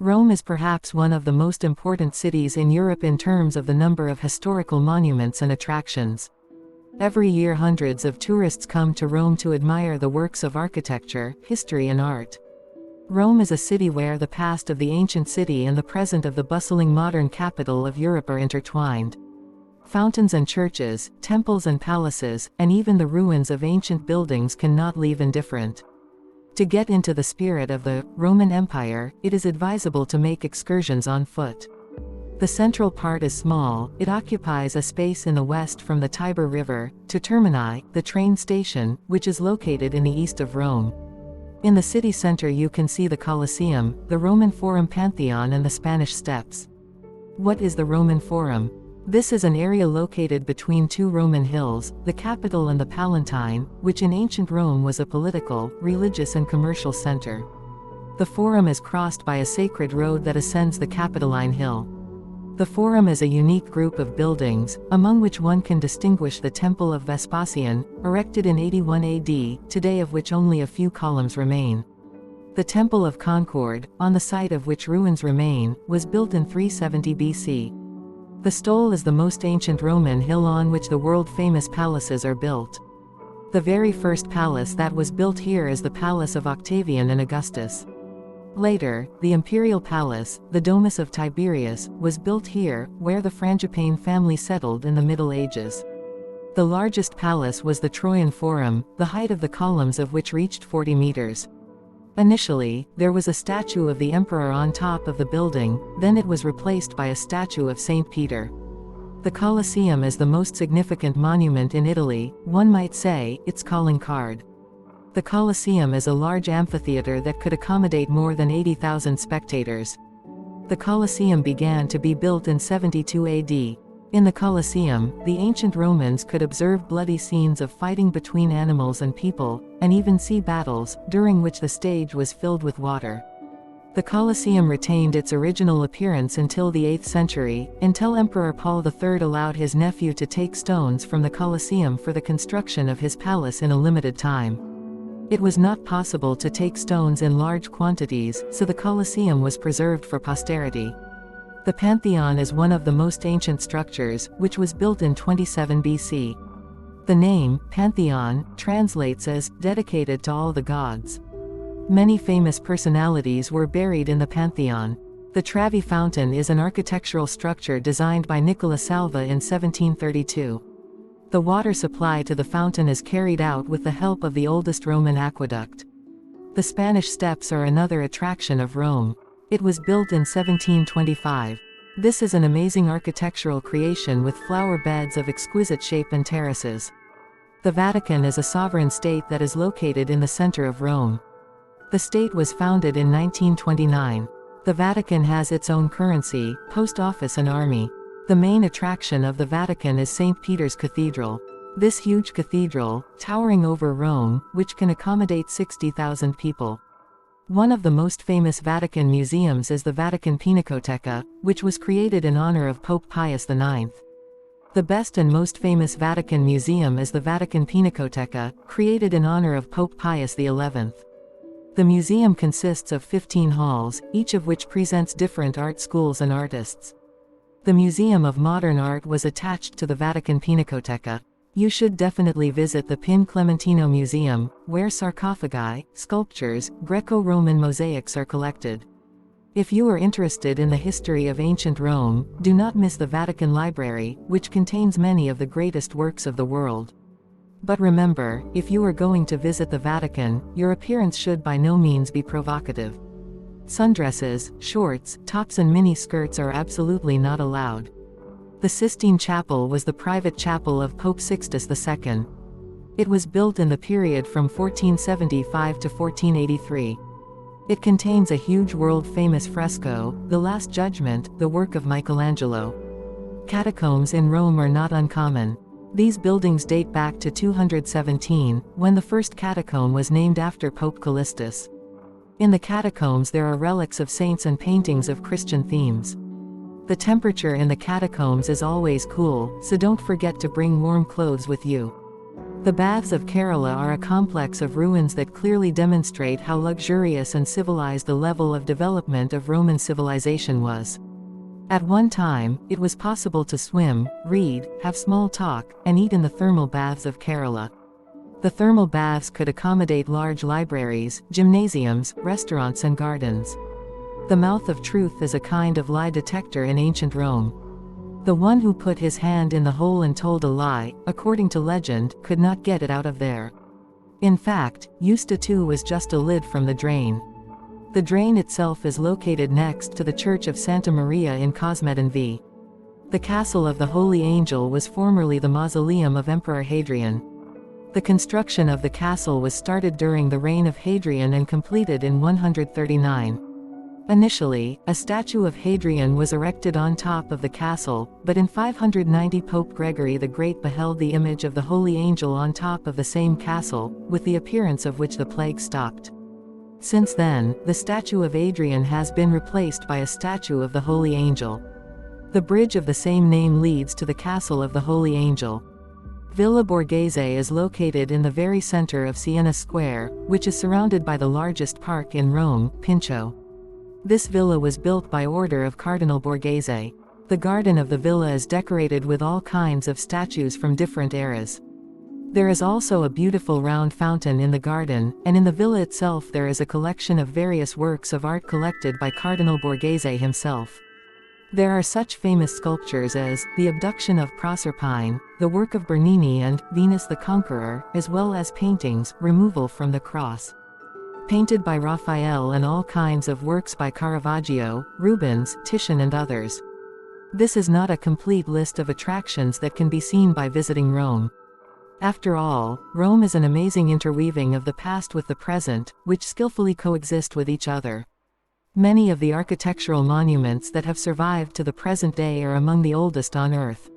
Rome is perhaps one of the most important cities in Europe in terms of the number of historical monuments and attractions. Every year hundreds of tourists come to Rome to admire the works of architecture, history and art. Rome is a city where the past of the ancient city and the present of the bustling modern capital of Europe are intertwined. Fountains and churches, temples and palaces, and even the ruins of ancient buildings cannot leave indifferent. To get into the spirit of the Roman Empire, it is advisable to make excursions on foot. The central part is small, it occupies a space in the west from the Tiber River, to Termini, the train station, which is located in the east of Rome. In the city center you can see the Colosseum, the Roman Forum Pantheon and the Spanish Steps. What is the Roman Forum? This is an area located between two Roman hills, the Capitol and the Palatine, which in ancient Rome was a political, religious and commercial center. The Forum is crossed by a sacred road that ascends the Capitoline Hill. The Forum is a unique group of buildings, among which one can distinguish the Temple of Vespasian, erected in 81 AD, today of which only a few columns remain. The Temple of Concord, on the site of which ruins remain, was built in 370 BC. The Stole is the most ancient Roman hill on which the world-famous palaces are built. The very first palace that was built here is the Palace of Octavian and Augustus. Later, the imperial palace, the Domus of Tiberius, was built here, where the Frangipane family settled in the Middle Ages. The largest palace was the Trojan Forum, the height of the columns of which reached 40 meters. Initially, there was a statue of the emperor on top of the building, then it was replaced by a statue of Saint Peter. The Colosseum is the most significant monument in Italy, one might say, its calling card. The Colosseum is a large amphitheater that could accommodate more than 80,000 spectators. The Colosseum began to be built in 72 AD. In the Colosseum, the ancient Romans could observe bloody scenes of fighting between animals and people, and even see battles, during which the stage was filled with water. The Colosseum retained its original appearance until the 8th century, until Emperor Paul III allowed his nephew to take stones from the Colosseum for the construction of his palace in a limited time. It was not possible to take stones in large quantities, so the Colosseum was preserved for posterity. The Pantheon is one of the most ancient structures, which was built in 27 BC. The name, Pantheon, translates as, dedicated to all the gods. Many famous personalities were buried in the Pantheon. The Trevi Fountain is an architectural structure designed by Nicola Salva in 1732. The water supply to the fountain is carried out with the help of the oldest Roman aqueduct. The Spanish Steps are another attraction of Rome. It was built in 1725. This is an amazing architectural creation with flower beds of exquisite shape and terraces. The Vatican is a sovereign state that is located in the center of Rome. The state was founded in 1929. The Vatican has its own currency, post office and army. The main attraction of the Vatican is St. Peter's Cathedral. This huge cathedral, towering over Rome, which can accommodate 60,000 people. One of the most famous Vatican museums is the Vatican Pinacoteca, which was created in honor of Pope Pius IX. The best and most famous Vatican museum is the Vatican Pinacoteca, created in honor of Pope Pius XI. The museum consists of 15 halls, each of which presents different art schools and artists. The Museum of Modern Art was attached to the Vatican Pinacoteca. You should definitely visit the Pin Clementino Museum, where sarcophagi, sculptures, Greco-Roman mosaics are collected. If you are interested in the history of ancient Rome, do not miss the Vatican Library, which contains many of the greatest works of the world. But remember, if you are going to visit the Vatican, your appearance should by no means be provocative. Sundresses, shorts, tops and mini skirts are absolutely not allowed. The Sistine Chapel was the private chapel of Pope Sixtus II. It was built in the period from 1475 to 1483. It contains a huge world-famous fresco, The Last Judgment, the work of Michelangelo. Catacombs in Rome are not uncommon. These buildings date back to 217, when the first catacomb was named after Pope Callistus. In the catacombs there are relics of saints and paintings of Christian themes. The temperature in the catacombs is always cool, so don't forget to bring warm clothes with you. The Baths of Kerala are a complex of ruins that clearly demonstrate how luxurious and civilized the level of development of Roman civilization was. At one time, it was possible to swim, read, have small talk, and eat in the thermal baths of Kerala. The thermal baths could accommodate large libraries, gymnasiums, restaurants and gardens. The mouth of truth is a kind of lie detector in ancient Rome. The one who put his hand in the hole and told a lie, according to legend, could not get it out of there. In fact, Eusta too was just a lid from the drain. The drain itself is located next to the Church of Santa Maria in Cosmedin V. The Castle of the Holy Angel was formerly the mausoleum of Emperor Hadrian. The construction of the castle was started during the reign of Hadrian and completed in 139. Initially, a statue of Hadrian was erected on top of the castle, but in 590 Pope Gregory the Great beheld the image of the Holy Angel on top of the same castle, with the appearance of which the plague stopped. Since then, the statue of Hadrian has been replaced by a statue of the Holy Angel. The bridge of the same name leads to the Castle of the Holy Angel. Villa Borghese is located in the very center of Siena Square, which is surrounded by the largest park in Rome, Pincio. This villa was built by order of Cardinal Borghese. The garden of the villa is decorated with all kinds of statues from different eras. There is also a beautiful round fountain in the garden, and in the villa itself there is a collection of various works of art collected by Cardinal Borghese himself. There are such famous sculptures as The Abduction of Proserpine, the work of Bernini and Venus the Conqueror, as well as paintings, Removal from the Cross, painted by Raphael, and all kinds of works by Caravaggio, Rubens, Titian and others. This is not a complete list of attractions that can be seen by visiting Rome. After all, Rome is an amazing interweaving of the past with the present, which skillfully coexist with each other. Many of the architectural monuments that have survived to the present day are among the oldest on Earth.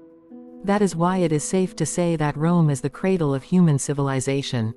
That is why it is safe to say that Rome is the cradle of human civilization.